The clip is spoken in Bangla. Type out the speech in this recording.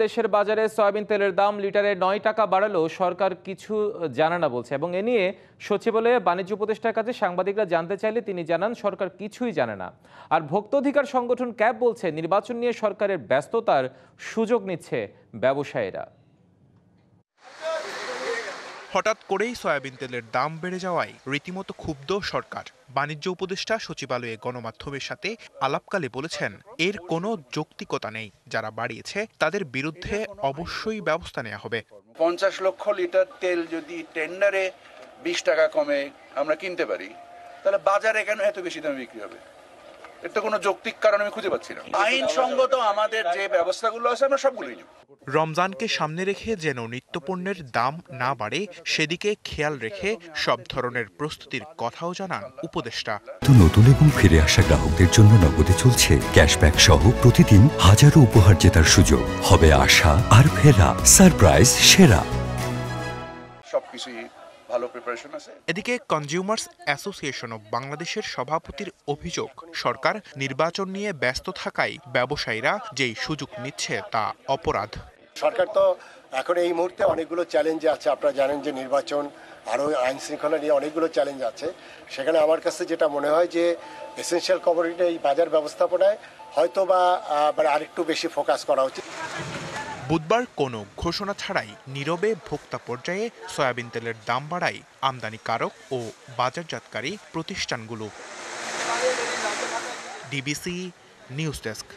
দেশের বাজারে সয়াবিন তেলের দাম লিটারে ৯ টাকা বাড়ালেও সরকার কিছু জানে না বলছে, এবং এ নিয়ে সচিবালয়ে বাণিজ্য উপদেষ্টার কাছে সাংবাদিকরা জানতে চাইলে তিনি জানান সরকার কিছুই জানে না। আর ভোক্তা অধিকার সংগঠন ক্যাব বলছে নির্বাচন নিয়ে সরকারের ব্যস্ততার সুযোগ নিচ্ছে ব্যবসায়ীরা। হঠাৎ করেই সয়াবিন তেলের দাম বেড়ে যাওয়ায় রীতিমতো ক্ষুব্ধ সরকার। বাণিজ্য উপদেষ্টা সচিবালয়ে গণমাধ্যমের সাথে আলাপকালে বলেছেন, এর কোনো যৌক্তিকতা নেই। যারা বাড়িয়েছে তাদের বিরুদ্ধে অবশ্যই ব্যবস্থা নেওয়া হবে। 50 লক্ষ লিটার তেল যদি টেন্ডারে 20 টাকা কমে আমরা কিনতে পারি, তাহলে বাজারে কেন এত বেশি দামে বিক্রি হবে? এর তো কোনো যৌক্তিক কারণ আমি খুঁজে পাচ্ছি না। আইনসঙ্গত আমাদের যে ব্যবস্থাগুলো আছে আমরা সবগুলোই নিব। রমজানকে সামনে রেখে যেন নিত্যপণ্যের দাম না বাড়ে সেদিকে খেয়াল রেখে সব ধরনের প্রস্তুতির কথাও জানান উপদেষ্টা। নতুন এবং ফিরে আসা গ্রাহকদের জন্য নগদে চলছে ক্যাশব্যাক সহ প্রতিদিন হাজারো উপহার জেতার সুযোগ। হবে আশা আর ফেরা, সারপ্রাইজ সেরা। সবকিছুই ভালো প্রিপারেশন আছে। এদিকে কনজিউমার্স অ্যাসোসিয়েশন অব বাংলাদেশের সভাপতির অভিযোগ, সরকার নির্বাচন নিয়ে ব্যস্ত থাকায় ব্যবসায়ীরা যেই সুযোগ নিচ্ছে তা অপরাধ। সরকার তো এখন এই মুহূর্তে অনেকগুলো চ্যালেঞ্জে আছে। আপনারা জানেন যে নির্বাচন, আরও আইন শৃঙ্খলা নিয়ে অনেকগুলো চ্যালেঞ্জ আছে। সেখানে আমার কাছে যেটা মনে হয় যে এসেনশিয়াল কমোডিটি এই বাজার ব্যবস্থাপনায় হয়তো বা আরেকটু বেশি ফোকাস করা উচিত। বুধবার কোনো ঘোষণা ছাড়াই নীরবে ভোক্তা পর্যায়ে সয়াবিন তেলের দাম বাড়ায় আমদানিকারক ও বাজারজাতকারী প্রতিষ্ঠানগুলো। DBC news desk.